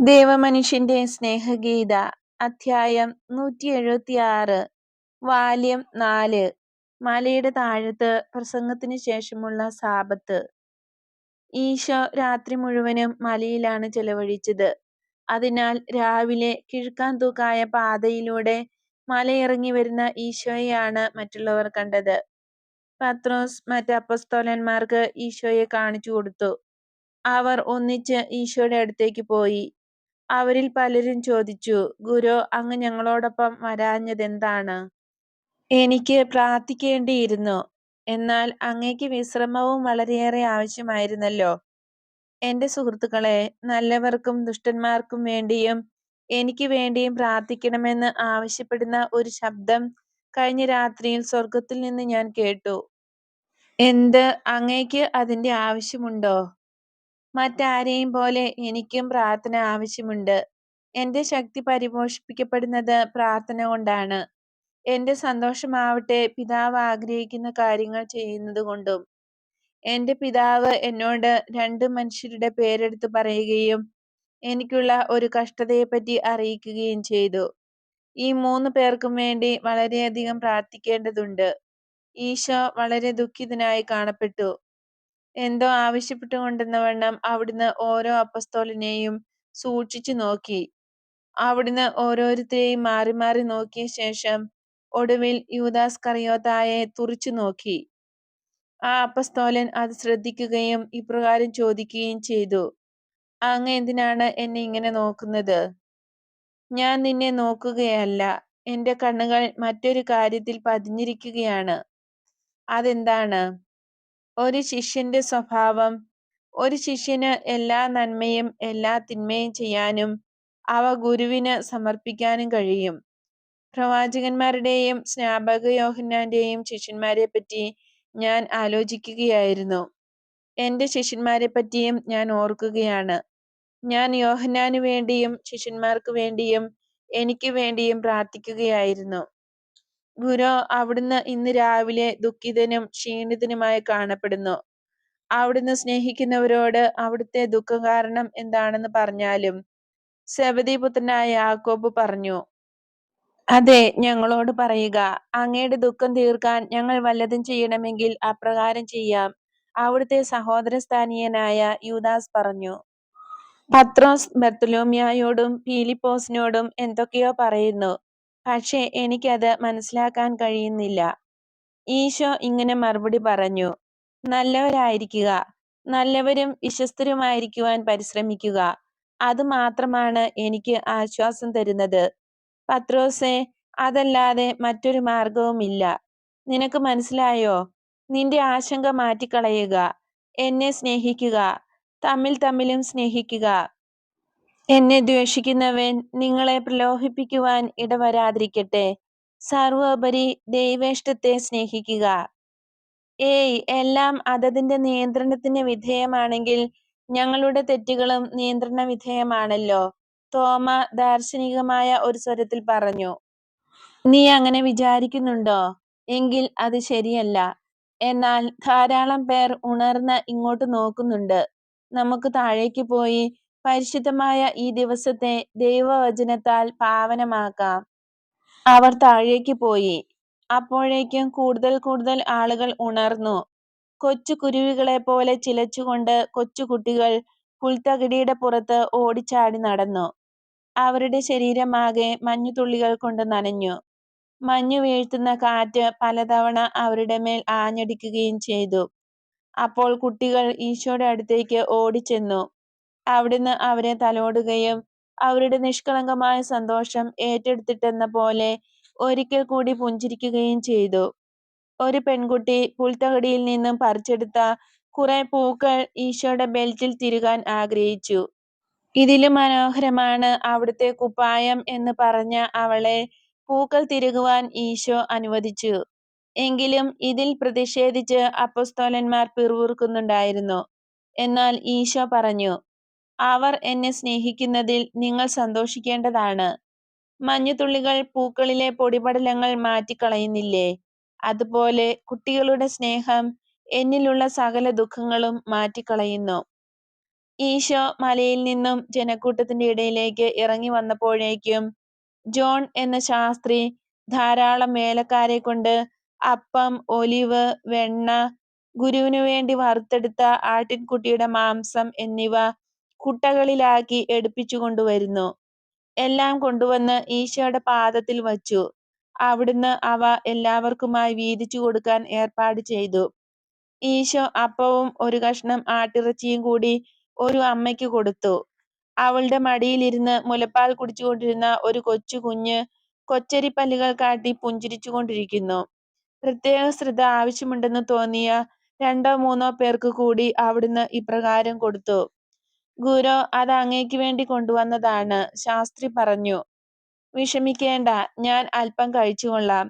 ദേവമനുഷ്യന്റെ സ്നേഹഗീത അധ്യായം 176 വാല്യം 4 മലയുടെ താഴത്ത് പ്രസംഗത്തിനു ശേഷമുള്ള സാബത്ത്. ഈശോ രാത്രി മുഴുവനും മലയിലാണ് ചെലവഴിച്ചത്. അതിനാൽ രാവിലെ കിഴുക്കാന്തൂക്കായ പാതയിലൂടെ മലയിറങ്ങി വരുന്ന ഈശോയെയാണ് മറ്റുള്ളവർ കണ്ടത്. പത്രോസ് മറ്റ് അപ്പസ്തോലന്മാർക്ക് ഈശോയെ കാണിച്ചു കൊടുത്തു. അവർ ഒന്നിച്ച് ഈശോയുടെ അടുത്തേക്ക് പോയി. അവരിൽ പലരും ചോദിച്ചു, ഗുരു, അങ്ങ് ഞങ്ങളോടൊപ്പം വരാഞ്ഞതെന്താണ്? എനിക്ക് പ്രാർത്ഥിക്കേണ്ടിയിരുന്നു, എന്നാൽ അങ്ങേക്ക് വിശ്രമവും വളരെയേറെ ആവശ്യമായിരുന്നല്ലോ. എന്റെ സുഹൃത്തുക്കളെ, നല്ലവർക്കും ദുഷ്ടന്മാർക്കും വേണ്ടിയും എനിക്ക് വേണ്ടിയും പ്രാർത്ഥിക്കണമെന്ന് ആവശ്യപ്പെടുന്ന ഒരു ശബ്ദം കഴിഞ്ഞ രാത്രിയിൽ സ്വർഗത്തിൽ നിന്ന് ഞാൻ കേട്ടു. എന്ത്, അങ്ങേക്ക് അതിന്റെ ആവശ്യമുണ്ടോ? മറ്റാരെയും പോലെ എനിക്കും പ്രാർത്ഥന ആവശ്യമുണ്ട്. എന്റെ ശക്തി പരിപോഷിപ്പിക്കപ്പെടുന്നത് പ്രാർത്ഥന കൊണ്ടാണ്. എന്റെ സന്തോഷമാവട്ടെ പിതാവ് ആഗ്രഹിക്കുന്ന കാര്യങ്ങൾ ചെയ്യുന്നത് കൊണ്ടും. എന്റെ പിതാവ് എന്നോട് 2 മനുഷ്യരുടെ പേരെടുത്ത് പറയുകയും എനിക്കുള്ള ഒരു കഷ്ടതയെപ്പറ്റി അറിയിക്കുകയും ചെയ്തു. ഈ 3 പേർക്കും വേണ്ടി വളരെയധികം പ്രാർത്ഥിക്കേണ്ടതുണ്ട്. ഈശോ വളരെ ദുഃഖിതനായി കാണപ്പെട്ടു. എന്തോ ആവശ്യപ്പെട്ടുകൊണ്ടെന്നവണ്ണം അവിടുന്ന് ഓരോ അപ്പസ്തോലനെയും സൂക്ഷിച്ചു നോക്കി. അവിടുന്ന് ഓരോരുത്തരെയും മാറി മാറി നോക്കിയ ശേഷം ഒടുവിൽ യൂദാസ്കറിയോത്തായെ തുറിച്ചു നോക്കി. ആ അപ്പസ്തോലൻ അത് ശ്രദ്ധിക്കുകയും ഇപ്രകാരം ചോദിക്കുകയും ചെയ്തു, അങ്ങ് എന്തിനാണ് എന്നെ ഇങ്ങനെ നോക്കുന്നത്? ഞാൻ നിന്നെ നോക്കുകയല്ല, എന്റെ കണ്ണുകൾ മറ്റൊരു കാര്യത്തിൽ പതിഞ്ഞിരിക്കുകയാണ്. അതെന്താണ്? ഒരു ശിഷ്യന്റെ സ്വഭാവം. ഒരു ശിഷ്യന് എല്ലാ നന്മയും എല്ലാ തിന്മയും ചെയ്യാനും അവ ഗുരുവിന് സമർപ്പിക്കാനും കഴിയും. പ്രവാചകന്മാരുടെയും സ്നാപക യോഹന്നാന്റെയും ശിഷ്യന്മാരെ പറ്റി ഞാൻ ആലോചിക്കുകയായിരുന്നു. എന്റെ ശിഷ്യന്മാരെ പറ്റിയും ഞാൻ ഓർക്കുകയാണ്. ഞാൻ യോഹന്നാനു വേണ്ടിയും ശിഷ്യന്മാർക്ക് വേണ്ടിയും എനിക്ക് വേണ്ടിയും പ്രാർത്ഥിക്കുകയായിരുന്നു. ഗുരു, അവിടുന്ന് ഇന്ന് രാവിലെ ദുഃഖിതനും ക്ഷീണിതനുമായി കാണപ്പെടുന്നു. അവിടുന്ന് സ്നേഹിക്കുന്നവരോട് അവിടുത്തെ ദുഃഖകാരണം എന്താണെന്ന് പറഞ്ഞാലും. സെബെദീപുത്രനായ യാക്കോബ് പറഞ്ഞു, അതെ, ഞങ്ങളോട് പറയുക. അങ്ങയുടെ ദുഃഖം തീർക്കാൻ ഞങ്ങൾ വല്ലതും ചെയ്യണമെങ്കിൽ അപ്രകാരം ചെയ്യാം. അവിടുത്തെ സഹോദരസ്ഥാനീയനായ യൂദാസ് പറഞ്ഞു. പത്രോസ് ബർത്തലോമ്യായോടും പീലിപ്പോസിനോടും എന്തൊക്കെയോ പറയുന്നു, പക്ഷേ എനിക്കത് മനസ്സിലാക്കാൻ കഴിയുന്നില്ല. ഈശോ ഇങ്ങനെ മറുപടി പറഞ്ഞു, നല്ലവരായിരിക്കുക, നല്ലവരും വിശ്വസ്തരുമായിരിക്കുവാൻ പരിശ്രമിക്കുക. അത് മാത്രമാണ് എനിക്ക് ആശ്വാസം തരുന്നത്. പത്രോസേ, അതല്ലാതെ മറ്റൊരു മാർഗവുമില്ല. നിനക്ക് മനസ്സിലായോ? നിന്റെ ആശങ്ക മാറ്റിക്കളയുക. എന്നെ സ്നേഹിക്കുക, തമ്മിലും സ്നേഹിക്കുക. എന്നെ ദ്വേഷിക്കുന്നവൻ നിങ്ങളെ പ്രലോഭിപ്പിക്കുവാൻ ഇടവരാതിരിക്കട്ടെ. സർവോപരി ദൈവേഷ്ടത്തെ സ്നേഹിക്കുക. എല്ലാം അതതിന്റെ നിയന്ത്രണത്തിന് വിധേയമാണെങ്കിൽ ഞങ്ങളുടെ തെറ്റുകളും നിയന്ത്രണ വിധേയമാണല്ലോ. തോമ ദാർശനികമായ ഒരു സ്വരത്തിൽ പറഞ്ഞു. നീ അങ്ങനെ വിചാരിക്കുന്നുണ്ടോ? എങ്കിൽ അത് ശരിയല്ല. എന്നാൽ ധാരാളം പേർ ഉണർന്ന് ഇങ്ങോട്ട് നോക്കുന്നുണ്ട്. നമുക്ക് താഴേക്ക് പോയി പരിശുദ്ധമായ ഈ ദിവസത്തെ ദൈവവചനത്താൽ പാവനമാക്കാം. അവർ താഴേക്ക് പോയി. അപ്പോഴേക്കും കൂടുതൽ കൂടുതൽ ആളുകൾ ഉണർന്നു. കൊച്ചു കുരുവികളെ പോലെ ചിലച്ചുകൊണ്ട് കൊച്ചുകുട്ടികൾ പുൽത്തകിടിയുടെ പുറത്ത് ഓടിച്ചാടി നടന്നു. അവരുടെ ശരീരമാകെ മഞ്ഞുതുള്ളികൾ കൊണ്ട് നനഞ്ഞു. മഞ്ഞു വീഴ്ത്തുന്ന കാറ്റ് പലതവണ അവരുടെ മേൽ ആഞ്ഞടിക്കുകയും ചെയ്തു. അപ്പോൾ കുട്ടികൾ ഈശോയുടെ അടുത്തേക്ക് ഓടിച്ചെന്നു. അവിടുന്ന് അവരെ തലോടുകയും അവരുടെ നിഷ്കളങ്കമായ സന്തോഷം ഏറ്റെടുത്തിട്ടെന്ന പോലെ ഒരിക്കൽ കൂടി പുഞ്ചിരിക്കുകയും ചെയ്തു. ഒരു പെൺകുട്ടി പുൽത്തകിടിയിൽ നിന്നും പറിച്ചെടുത്ത കുറെ പൂക്കൾ ഈശോയുടെ ബെൽറ്റിൽ തിരുകാൻ ആഗ്രഹിച്ചു. ഇതിലും മനോഹരമാണ് അവിടുത്തെ കുപ്പായം എന്ന് പറഞ്ഞ അവളെ പൂക്കൾ തിരുകുവാൻ ഈശോ അനുവദിച്ചു. എങ്കിലും ഇതിൽ പ്രതിഷേധിച്ച് അപ്പസ്തോലന്മാർ പിറുപിറുക്കുന്നുണ്ടായിരുന്നു. എന്നാൽ ഈശോ പറഞ്ഞു, അവർ എന്നെ സ്നേഹിക്കുന്നതിൽ നിങ്ങൾ സന്തോഷിക്കേണ്ടതാണ്. മഞ്ഞുതുള്ളികൾ പൂക്കളിലെ പൊടിപടലങ്ങൾ മാറ്റിക്കളയുന്നില്ലേ? അതുപോലെ കുട്ടികളുടെ സ്നേഹം എന്നിലുള്ള സകല ദുഃഖങ്ങളും മാറ്റിക്കളയുന്നു. ഈശോ മലയിൽ നിന്നും ജനക്കൂട്ടത്തിന്റെ ഇടയിലേക്ക് ഇറങ്ങി വന്നപ്പോഴേക്കും ജോൺ എന്ന ശാസ്ത്രി ധാരാളം വേലക്കാരെ കൊണ്ട് അപ്പം, ഒലിവ്, വെണ്ണ, ഗുരുവിനു വേണ്ടി വറുത്തെടുത്ത ആട്ടിൻകുട്ടിയുടെ മാംസം എന്നിവ കുട്ടകളിലാക്കി എടുപ്പിച്ചു കൊണ്ടുവരുന്നു. എല്ലാം കൊണ്ടുവന്ന് ഈശോയുടെ പാദത്തിൽ വച്ചു. അവിടുന്ന് അവ എല്ലാവർക്കുമായി വീതിച്ചു കൊടുക്കാൻ ഏർപ്പാട് ചെയ്തു. ഈശോ അപ്പവും ഒരു കഷ്ണം ആട്ടിറച്ചിയും കൂടി ഒരു അമ്മയ്ക്ക് കൊടുത്തു. അവളുടെ മടിയിലിരുന്ന് മുലപ്പാൽ കുടിച്ചുകൊണ്ടിരുന്ന ഒരു കൊച്ചു കുഞ്ഞ് കൊച്ചരിപ്പല്ലുകൾ കാട്ടി പുഞ്ചിരിച്ചു കൊണ്ടിരിക്കുന്നു. പ്രത്യേക ശ്രദ്ധ ആവശ്യമുണ്ടെന്ന് തോന്നിയ 2-3 പേർക്ക് കൂടി അവിടുന്ന് ഇപ്രകാരം കൊടുത്തു. ഗുരു, അത് അങ്ങേക്ക് വേണ്ടി കൊണ്ടുവന്നതാണ്. ശാസ്ത്രി പറഞ്ഞു, വിഷമിക്കേണ്ട, ഞാൻ അല്പം കഴിച്ചുകൊള്ളാം.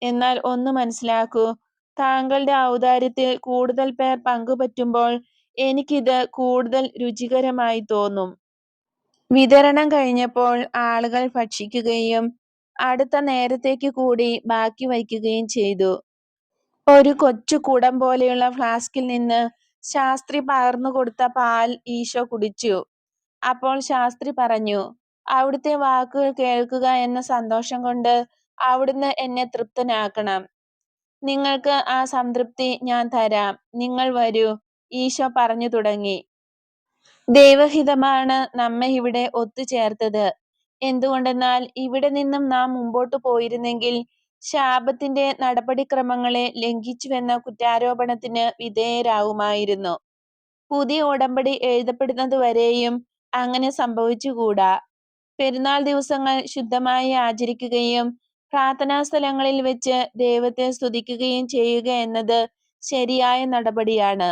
എന്നാൽ ഒന്ന് മനസ്സിലാക്കൂ, താങ്കളുടെ ഔദാര്യത്തിൽ കൂടുതൽ പേർ പങ്കുപറ്റുമ്പോൾ എനിക്കിത് കൂടുതൽ രുചികരമായി തോന്നും. വിതരണം കഴിഞ്ഞപ്പോൾ ആളുകൾ ഭക്ഷിക്കുകയും അടുത്ത നേരത്തേക്ക് കൂടി ബാക്കി വയ്ക്കുകയും ചെയ്തു. ഒരു കൊച്ചു കുടം പോലെയുള്ള ഫ്ലാസ്കിൽ നിന്ന് ശാസ്ത്രി പകർന്നു കൊടുത്ത പാൽ ഈശോ കുടിച്ചു. അപ്പോൾ ശാസ്ത്രി പറഞ്ഞു, അവിടുത്തെ വാക്കുകൾ കേൾക്കുക എന്ന സന്തോഷം കൊണ്ട് അവിടുന്ന് എന്നെ തൃപ്തനാക്കണം. നിങ്ങൾക്ക് ആ സംതൃപ്തി ഞാൻ തരാം. നിങ്ങൾ വരൂ, ഈശോ പറഞ്ഞു തുടങ്ങി. ദൈവഹിതമാണ് നമ്മെ ഇവിടെ ഒത്തുചേർത്തത്. എന്തുകൊണ്ടെന്നാൽ ഇവിടെ നിന്നും നാം മുമ്പോട്ട് പോയിരുന്നെങ്കിൽ ശാപത്തിന്റെ നടപടിക്രമങ്ങളെ ലംഘിച്ചുവെന്ന കുറ്റാരോപണത്തിന് വിധേയരാവുമായിരുന്നു. പുതിയ ഉടമ്പടി എഴുതപ്പെടുന്നതുവരെയും അങ്ങനെ സംഭവിച്ചുകൂടാ. പെരുന്നാൾ ദിവസങ്ങൾ ശുദ്ധമായി ആചരിക്കുകയും പ്രാർത്ഥനാ സ്ഥലങ്ങളിൽ വെച്ച് ദൈവത്തെ സ്തുതിക്കുകയും ചെയ്യുക എന്നത് ശരിയായ നടപടിയാണ്.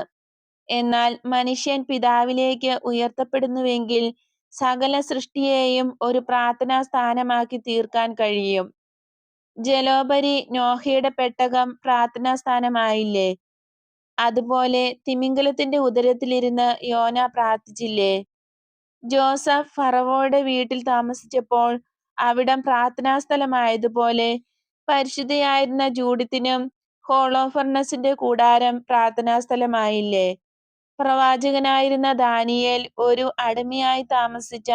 എന്നാൽ മനുഷ്യൻ പിതാവിലേക്ക് ഉയർത്തപ്പെടുന്നുവെങ്കിൽ സകല സൃഷ്ടിയെയും ഒരു പ്രാർത്ഥനാ സ്ഥാനമാക്കി തീർക്കാൻ കഴിയും. ജലോപരി നോഹയുടെ പെട്ടകം പ്രാർത്ഥനാ സ്ഥാനമായില്ലേ? അതുപോലെ തിമിംഗലത്തിന്റെ ഉദരത്തിലിരുന്ന് യോന പ്രാർത്ഥിച്ചില്ലേ? ജോസഫ് ഫറവോയുടെ വീട്ടിൽ താമസിച്ചപ്പോൾ അവിടം പ്രാർത്ഥനാ സ്ഥലമായതുപോലെ പരിശുദ്ധയായിരുന്ന ജൂഡിത്തിനും ഹോളോഫർണസിന്റെ കൂടാരം പ്രാർത്ഥനാ സ്ഥലമായില്ലേ? പ്രവാചകനായിരുന്ന ദാനിയേൽ ഒരു അടിമയായി താമസിച്ച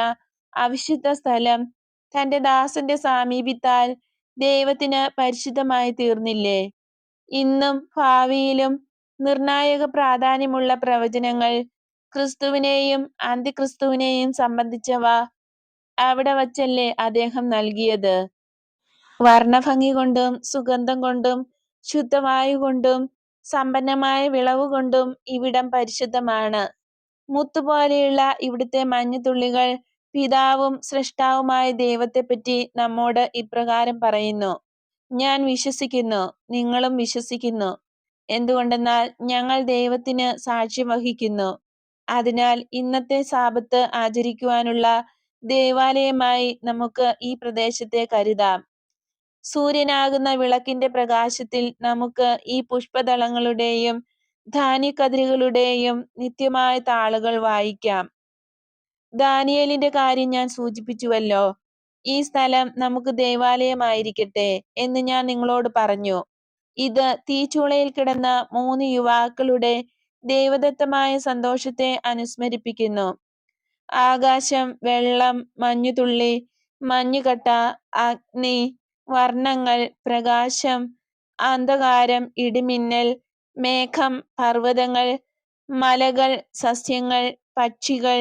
അവിശുദ്ധ സ്ഥലം തന്റെ ദാസന്റെ സാമീപ്യത്താൽ ദൈവത്തിന് പരിശുദ്ധമായി തീർന്നില്ലേ? ഇന്നും ഭാവിയിലും നിർണായക പ്രാധാന്യമുള്ള പ്രവചനങ്ങൾ ക്രിസ്തുവിനെയും അന്തിക്രിസ്തുവിനെയും സംബന്ധിച്ചവ അവിടെ വച്ചല്ലേ അദ്ദേഹം നൽകിയത്. വർണ്ണഭംഗി കൊണ്ടും സുഗന്ധം കൊണ്ടും ശുദ്ധവായു കൊണ്ടും സമ്പന്നമായ വിളവ് കൊണ്ടും ഇവിടം പരിശുദ്ധമാണ്. മുത്തുപോലെയുള്ള ഇവിടുത്തെ മഞ്ഞുതുള്ളികൾ പിതാവും സൃഷ്ടാവുമായ ദൈവത്തെപ്പറ്റി നമ്മോട് ഇപ്രകാരം പറയുന്നു. ഞാൻ വിശ്വസിക്കുന്നു, നിങ്ങളും വിശ്വസിക്കുന്നു. എന്തുകൊണ്ടെന്നാൽ ഞങ്ങൾ ദൈവത്തിന് സാക്ഷ്യം വഹിക്കുന്നു. അതിനാൽ ഇന്നത്തെ സാബത്ത് ആചരിക്കുവാനുള്ള ദേവാലയമായി നമുക്ക് ഈ പ്രദേശത്തെ കരുതാം. സൂര്യനാകുന്ന വിളക്കിന്റെ പ്രകാശത്തിൽ നമുക്ക് ഈ പുഷ്പദളങ്ങളുടെയും ധാന്യക്കതിരുകളുടെയും നിത്യമായ താളുകൾ വായിക്കാം. ദാനിയേലിന്റെ കാര്യം ഞാൻ സൂചിപ്പിച്ചുവല്ലോ. ഈ സ്ഥലം നമുക്ക് ദേവാലയമായിരിക്കട്ടെ എന്ന് ഞാൻ നിങ്ങളോട് പറഞ്ഞു. ഇത് തീച്ചൂളയിൽ കിടന്ന 3 യുവാക്കളുടെ ദൈവദത്തമായ സന്തോഷത്തെ അനുസ്മരിപ്പിക്കുന്നു. ആകാശം, വെള്ളം, മഞ്ഞുതുള്ളി, മഞ്ഞുകട്ട, അഗ്നി, വർണ്ണങ്ങൾ, പ്രകാശം, അന്ധകാരം, ഇടിമിന്നൽ, മേഘം, പർവ്വതങ്ങൾ, മലകൾ, സസ്യങ്ങൾ, പക്ഷികൾ,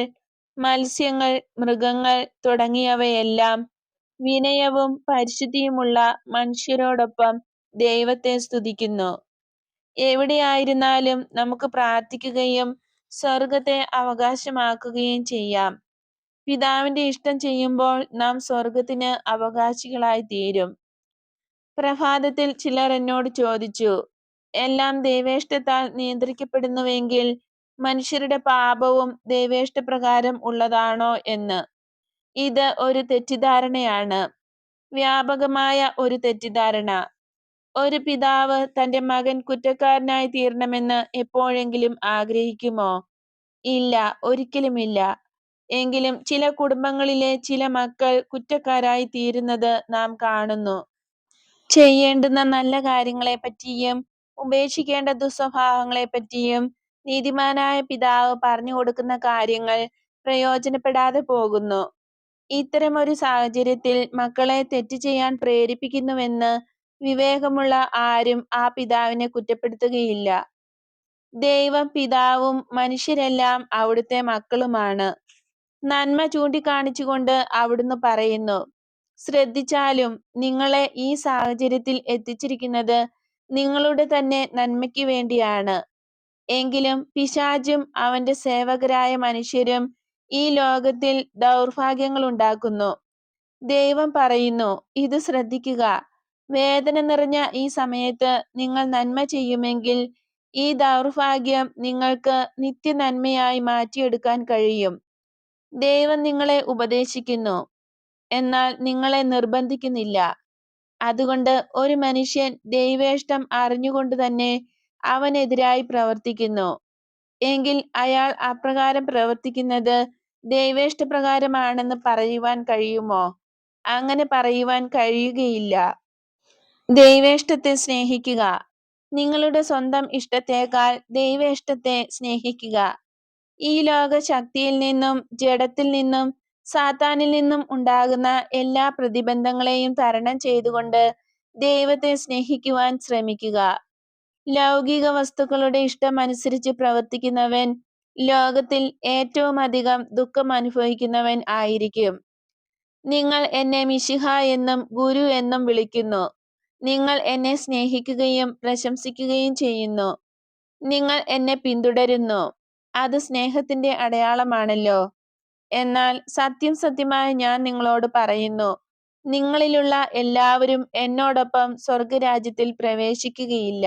മത്സ്യങ്ങൾ, മൃഗങ്ങൾ തുടങ്ങിയവയെല്ലാം വിനയവും പരിശുദ്ധിയുമുള്ള മനുഷ്യരോടൊപ്പം ദൈവത്തെ സ്തുതിക്കുന്നു. എവിടെയായിരുന്നാലും നമുക്ക് പ്രാർത്ഥിക്കുകയും സ്വർഗത്തെ അവകാശമാക്കുകയും ചെയ്യാം. പിതാവിന്റെ ഇഷ്ടം ചെയ്യുമ്പോൾ നാം സ്വർഗത്തിന് അവകാശികളായി തീരും. പ്രഭാതത്തിൽ ചിലർ എന്നോട് ചോദിച്ചു, എല്ലാം ദൈവേഷ്ടത്താൽ നിയന്ത്രിക്കപ്പെടുന്നുവെങ്കിൽ മനുഷ്യരുടെ പാപവും ദൈവേഷ്ടപ്രകാരം ഉള്ളതാണോ എന്ന്. ഇത് ഒരു തെറ്റിദ്ധാരണയാണ്, വ്യാപകമായ ഒരു തെറ്റിദ്ധാരണ. ഒരു പിതാവ് തന്റെ മകൻ കുറ്റക്കാരനായി തീരണമെന്ന് എപ്പോഴെങ്കിലും ആഗ്രഹിക്കുമോ? ഇല്ല, ഒരിക്കലുമില്ല. എങ്കിലും ചില കുടുംബങ്ങളിലെ ചില മക്കൾ കുറ്റക്കാരായി തീരുന്നത് നാം കാണുന്നു. ചെയ്യേണ്ടുന്ന നല്ല കാര്യങ്ങളെപ്പറ്റിയും ഉപേക്ഷിക്കേണ്ട ദുസ്വഭാവങ്ങളെപ്പറ്റിയും നീതിമാനായ പിതാവ് പറഞ്ഞു കൊടുക്കുന്ന കാര്യങ്ങൾ പ്രയോജനപ്പെടാതെ പോകുന്നു. ഇത്തരമൊരു സാഹചര്യത്തിൽ മക്കളെ തെറ്റ് ചെയ്യാൻ പ്രേരിപ്പിക്കുന്നുവെന്ന് വിവേകമുള്ള ആരും ആ പിതാവിനെ കുറ്റപ്പെടുത്തുകയില്ല. ദൈവം പിതാവും മനുഷ്യരെല്ലാം അവിടുത്തെ മക്കളുമാണ്. നന്മ ചൂണ്ടിക്കാണിച്ചുകൊണ്ട് അവിടുന്ന് പറയുന്നു, ശ്രദ്ധിച്ചാലും നിങ്ങളെ ഈ സാഹചര്യത്തിൽ എത്തിച്ചിരിക്കുന്നത് നിങ്ങളുടെ തന്നെ നന്മയ്ക്ക് വേണ്ടിയാണ്. എങ്കിലും പിശാചും അവന്റെ സേവകരായ മനുഷ്യരും ഈ ലോകത്തിൽ ദൗർഭാഗ്യങ്ങൾ ഉണ്ടാക്കുന്നു. ദൈവം പറയുന്നു, ഇത് ശ്രദ്ധിക്കുക. വേദന നിറഞ്ഞ ഈ സമയത്ത് നിങ്ങൾ നന്മ ചെയ്യുമെങ്കിൽ ഈ ദൗർഭാഗ്യം നിങ്ങൾക്ക് നിത്യനന്മയായി മാറ്റിയെടുക്കാൻ കഴിയും. ദൈവം നിങ്ങളെ ഉപദേശിക്കുന്നു, എന്നാൽ നിങ്ങളെ നിർബന്ധിക്കുന്നില്ല. അതുകൊണ്ട് ഒരു മനുഷ്യൻ ദൈവേഷ്ടം അറിഞ്ഞുകൊണ്ട് തന്നെ അവനെതിരായി പ്രവർത്തിക്കുന്നു എങ്കിൽ അയാൾ അപ്രകാരം പ്രവർത്തിക്കുന്നത് ദൈവേഷ്ടപ്രകാരമാണെന്ന് പറയുവാൻ കഴിയുമോ? അങ്ങനെ പറയുവാൻ കഴിയുകയില്ല. ദൈവേഷ്ടത്തെ സ്നേഹിക്കുക. നിങ്ങളുടെ സ്വന്തം ഇഷ്ടത്തേക്കാൾ ദൈവേഷ്ടത്തെ സ്നേഹിക്കുക. ഈ ലോക ശക്തിയിൽ നിന്നും ജഡത്തിൽ നിന്നും സാത്താനിൽ നിന്നും ഉണ്ടാകുന്ന എല്ലാ പ്രതിബന്ധങ്ങളെയും തരണം ചെയ്തുകൊണ്ട് ദൈവത്തെ സ്നേഹിക്കുവാൻ ശ്രമിക്കുക. ലൗകിക വസ്തുക്കളുടെ ഇഷ്ടം അനുസരിച്ച് പ്രവർത്തിക്കുന്നവൻ ലോകത്തിൽ ഏറ്റവും അധികം ദുഃഖം അനുഭവിക്കുന്നവൻ ആയിരിക്കും. നിങ്ങൾ എന്നെ മിശിഹ എന്നും ഗുരു എന്നും വിളിക്കുന്നു. നിങ്ങൾ എന്നെ സ്നേഹിക്കുകയും പ്രശംസിക്കുകയും ചെയ്യുന്നു. നിങ്ങൾ എന്നെ പിന്തുടരുന്നു. അത് സ്നേഹത്തിന്റെ അടയാളമാണല്ലോ. എന്നാൽ സത്യം സത്യമായി ഞാൻ നിങ്ങളോട് പറയുന്നു, നിങ്ങളിലുള്ള എല്ലാവരും എന്നോടൊപ്പം സ്വർഗരാജ്യത്തിൽ പ്രവേശിക്കുകയില്ല.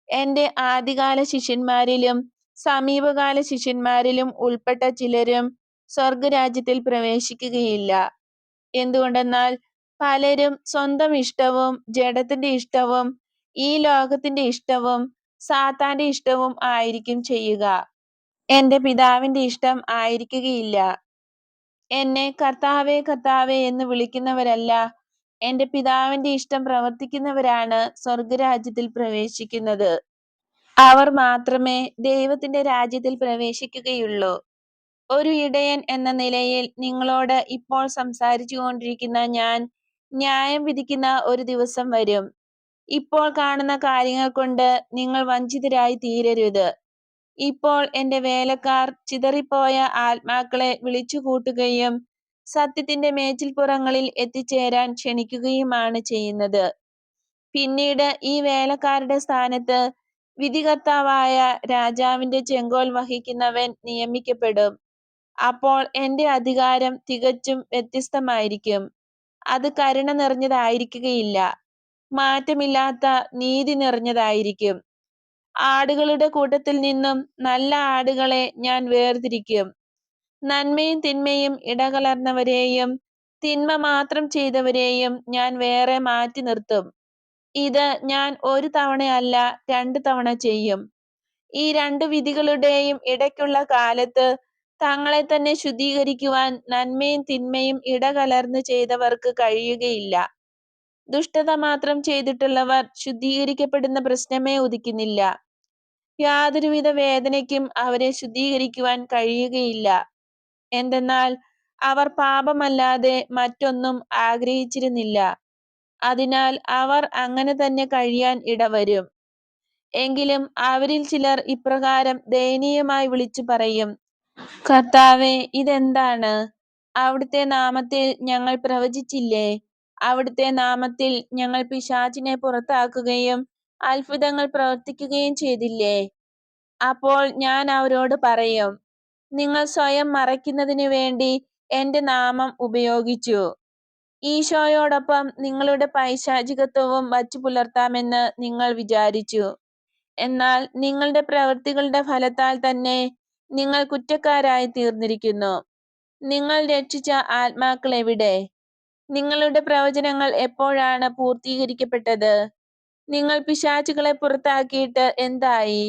എന്റെ ആദ്യകാല ശിഷ്യന്മാരിലും സമീപകാല ശിഷ്യന്മാരിലും ഉൾപ്പെട്ട ചിലരും സ്വർഗരാജ്യത്തിൽ പ്രവേശിക്കുകയില്ല. എന്തുകൊണ്ടെന്നാൽ പലരും സ്വന്തം ഇഷ്ടവും ജഡത്തിന്റെ ഇഷ്ടവും ഈ ലോകത്തിന്റെ ഇഷ്ടവും സാത്താന്റെ ഇഷ്ടവും ആയിരിക്കും ചെയ്യുക. എന്റെ പിതാവിന്റെ ഇഷ്ടം ആയിരിക്കുകയില്ല. എന്നെ കർത്താവേ കർത്താവേ എന്ന് വിളിക്കുന്നവരല്ല, എന്റെ പിതാവിന്റെ ഇഷ്ടം പ്രവർത്തിക്കുന്നവരാണ് സ്വർഗരാജ്യത്തിൽ പ്രവേശിക്കുന്നത്. അവർ മാത്രമേ ദൈവത്തിന്റെ രാജ്യത്തിൽ പ്രവേശിക്കുകയുള്ളൂ. ഒരു ഇടയൻ എന്ന നിലയിൽ നിങ്ങളോട് ഇപ്പോൾ സംസാരിച്ചു കൊണ്ടിരിക്കുന്ന ഞാൻ ന്യായം വിധിക്കുന്ന ഒരു ദിവസം വരും. ഇപ്പോൾ കാണുന്ന കാര്യങ്ങൾ കൊണ്ട് നിങ്ങൾ വഞ്ചിതരായി തീരരുത്. ഇപ്പോൾ എന്റെ വേലക്കാർ ചിതറിപ്പോയ ആത്മാക്കളെ വിളിച്ചുകൂട്ടുകയും സത്യത്തിന്റെ മേച്ചിൽപ്പുറങ്ങളിൽ എത്തിച്ചേരാൻ ക്ഷണിക്കുകയുമാണ് ചെയ്യുന്നത്. പിന്നീട് ഈ വേലക്കാരുടെ സ്ഥാനത്ത് വിധികർത്താവായ രാജാവിന്റെ ചെങ്കോൽ വഹിക്കുന്നവൻ നിയമിക്കപ്പെടും. അപ്പോൾ എന്റെ അധികാരം തികച്ചും വ്യത്യസ്തമായിരിക്കും. അത് കരുണ നിറഞ്ഞതായിരിക്കുകയില്ല, മാറ്റമില്ലാത്ത നീതി നിറഞ്ഞതായിരിക്കും. ആടുകളുടെ കൂട്ടത്തിൽ നിന്നും നല്ല ആടുകളെ ഞാൻ വേർതിരിക്കും. നന്മയും തിന്മയും ഇടകലർന്നവരെയും തിന്മ മാത്രം ചെയ്തവരെയും ഞാൻ വേറെ മാറ്റി നിർത്തും. ഇത് ഞാൻ ഒരു തവണയല്ല 2 തവണ ചെയ്യും. ഈ 2 വിധികളുടെയും ഇടയ്ക്കുള്ള കാലത്ത് തങ്ങളെ തന്നെ ശുദ്ധീകരിക്കുവാൻ നന്മയും തിന്മയും ഇടകലർന്ന് ചെയ്തവർക്ക് കഴിയുകയില്ല. ദുഷ്ടത മാത്രം ചെയ്തിട്ടുള്ളവർ ശുദ്ധീകരിക്കപ്പെടുന്ന പ്രശ്നമേ ഉദിക്കുന്നില്ല. യാതൊരുവിധ വേദനയ്ക്കും അവരെ ശുദ്ധീകരിക്കുവാൻ കഴിയുകയില്ല. എന്തെന്നാൽ അവർ പാപമല്ലാതെ മറ്റൊന്നും ആഗ്രഹിച്ചിരുന്നില്ല. അതിനാൽ അവർ അങ്ങനെ തന്നെ കഴിയാൻ ഇടവരും. എങ്കിലും അവരിൽ ചിലർ ഇപ്രകാരം ദയനീയമായി വിളിച്ചു പറയും, കർത്താവേ, ഇതെന്താണ്? അവിടുത്തെ നാമത്തിൽ ഞങ്ങൾ പ്രവചിച്ചില്ലേ? അവിടുത്തെ നാമത്തിൽ ഞങ്ങൾ പിശാചിനെ പുറത്താക്കുകയും അത്ഭുതങ്ങൾ പ്രവർത്തിക്കുകയും ചെയ്തില്ലേ? അപ്പോൾ ഞാൻ അവരോട് പറയും, നിങ്ങൾ സ്വയം മറയ്ക്കുന്നതിന് വേണ്ടി എന്റെ നാമം ഉപയോഗിച്ചു. ഈശോയോടൊപ്പം നിങ്ങളുടെ പൈശാചികത്വവും വച്ചു പുലർത്താമെന്ന് നിങ്ങൾ വിചാരിച്ചു. എന്നാൽ നിങ്ങളുടെ പ്രവൃത്തികളുടെ ഫലത്താൽ തന്നെ നിങ്ങൾ കുറ്റക്കാരായി തീർന്നിരിക്കുന്നു. നിങ്ങൾ രക്ഷിച്ച ആത്മാക്കൾ എവിടെ? നിങ്ങളുടെ പ്രവചനങ്ങൾ എപ്പോഴാണ് പൂർത്തീകരിക്കപ്പെട്ടത്? നിങ്ങൾ പിശാചുകളെ പുറത്താക്കിയിട്ട് എന്തായി?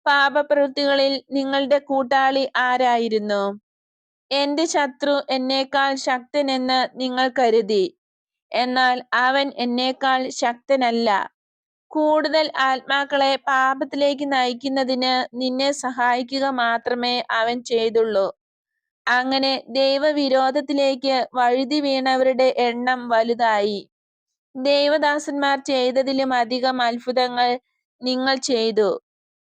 പാപപ്രവൃത്തികളിൽ നിങ്ങളുടെ കൂട്ടാളി ആരായിരുന്നു? എന്റെ ശത്രു എന്നേക്കാൾ ശക്തനെന്ന് നിങ്ങൾ കരുതി. എന്നാൽ അവൻ എന്നേക്കാൾ ശക്തനല്ല. കൂടുതൽ ആത്മാക്കളെ പാപത്തിലേക്ക് നയിക്കുന്നതിന് നിന്നെ സഹായിക്കുക മാത്രമേ അവൻ ചെയ്തുള്ളൂ. അങ്ങനെ ദൈവവിരോധത്തിലേക്ക് വഴുതി വീണവരുടെ എണ്ണം വലുതായി. ദൈവദാസന്മാർ ചെയ്തതിലും അധികം അത്ഭുതങ്ങൾ നിങ്ങൾ ചെയ്തു.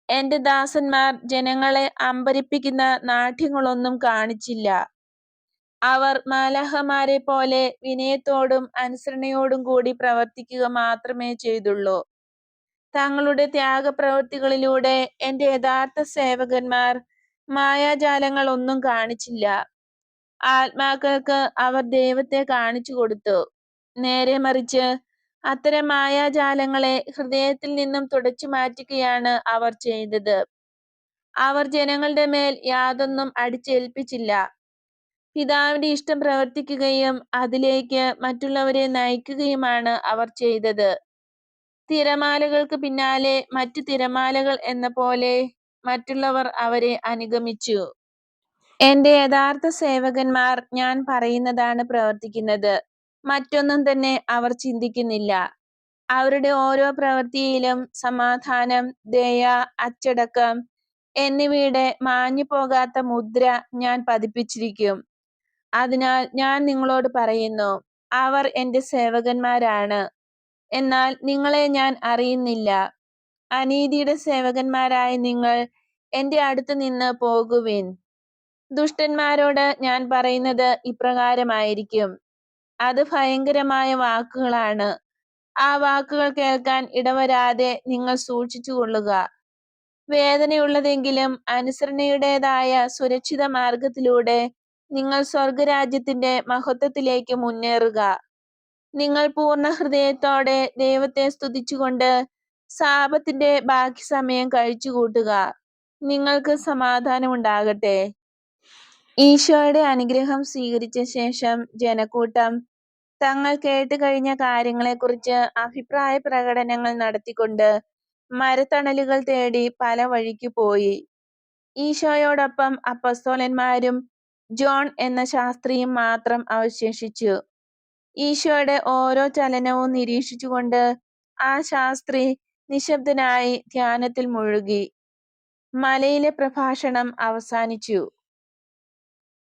എന്റെ ദാസന്മാർ ജനങ്ങളെ അമ്പരിപ്പിക്കുന്ന നാട്യങ്ങളൊന്നും കാണിച്ചില്ല. അവർ മാലാഖമാരെ പോലെ വിനയത്തോടും അനുസരണയോടും കൂടി പ്രവർത്തിക്കുക മാത്രമേ ചെയ്തുള്ളൂ. തങ്ങളുടെ ത്യാഗപ്രവൃത്തികളിലൂടെ എന്റെ യഥാർത്ഥ സേവകന്മാർ മായാജാലങ്ങൾ ഒന്നും കാണിച്ചില്ല. ആത്മാക്കൾക്ക് അവർ ദൈവത്തെ കാണിച്ചു കൊടുത്തു. നേരെ മറിച്ച് അത്തരം മായാജാലങ്ങളെ ഹൃദയത്തിൽ നിന്നും തുടച്ചു മാറ്റുകയാണ് അവർ ചെയ്തത്. അവർ ജനങ്ങളുടെ മേൽ യാതൊന്നും അടിച്ചേൽപ്പിച്ചില്ല. പിതാവിന്റെ ഇഷ്ടം പ്രവർത്തിക്കുകയും അതിലേക്ക് മറ്റുള്ളവരെ നയിക്കുകയുമാണ് അവർ ചെയ്തത്. തിരമാലകൾക്ക് പിന്നാലെ മറ്റു തിരമാലകൾ എന്ന പോലെ മറ്റുള്ളവർ അവരെ അനുഗമിച്ചു. എന്റെ യഥാർത്ഥ സേവകന്മാർ ഞാൻ പറയുന്നതാണ് പ്രവർത്തിക്കുന്നത്, മറ്റൊന്നും തന്നെ അവർ ചിന്തിക്കുന്നില്ല. അവരുടെ ഓരോ പ്രവൃത്തിയിലും സമാധാനം, ദയ, അച്ചടക്കം എന്നിവയുടെ മാഞ്ഞു പോകാത്ത മുദ്ര ഞാൻ പതിപ്പിച്ചിരിക്കും. അതിനാൽ ഞാൻ നിങ്ങളോട് പറയുന്നു, അവർ എന്റെ സേവകന്മാരാണ്, എന്നാൽ നിങ്ങളെ ഞാൻ അറിയുന്നില്ല. അനീതിയുടെ സേവകന്മാരായ നിങ്ങൾ എന്റെ അടുത്ത് നിന്ന് പോകുവിൻ. ദുഷ്ടന്മാരോട് ഞാൻ പറയുന്നത് ഇപ്രകാരമായിരിക്കും. അത് ഭയങ്കരമായ വാക്കുകളാണ്. ആ വാക്കുകൾ കേൾക്കാൻ ഇടവരാതെ നിങ്ങൾ സൂക്ഷിച്ചുകൊള്ളുക. വേദനയുള്ളതെങ്കിലും അനുസരണയുടേതായ സുരക്ഷിത മാർഗത്തിലൂടെ നിങ്ങൾ സ്വർഗരാജ്യത്തിന്റെ മഹത്വത്തിലേക്ക് മുന്നേറുക. നിങ്ങൾ പൂർണ്ണ ഹൃദയത്തോടെ ദൈവത്തെ സ്തുതിച്ചുകൊണ്ട് സാപത്തിന്റെ ബാക്കി സമയം കഴിച്ചുകൂട്ടുക. നിങ്ങൾക്ക് സമാധാനമുണ്ടാകട്ടെ. ഈശോയുടെ അനുഗ്രഹം സ്വീകരിച്ച ശേഷം ജനക്കൂട്ടം തങ്ങൾ കേട്ടുകഴിഞ്ഞ കാര്യങ്ങളെക്കുറിച്ച് അഭിപ്രായ പ്രകടനങ്ങൾ നടത്തിക്കൊണ്ട് മരത്തണലുകൾ തേടി പല വഴിക്കു പോയി. ഈശോയോടൊപ്പം അപ്പസ്തോലന്മാരും ജോൺ എന്ന ശാസ്ത്രിയും മാത്രം അവശേഷിച്ചു. ഈശോയുടെ ഓരോ ചലനവും നിരീക്ഷിച്ചുകൊണ്ട് ആ ശാസ്ത്രി നിശബ്ദനായി ധ്യാനത്തിൽ മുഴുകി. മലയിലെ പ്രഭാഷണം അവസാനിച്ചു.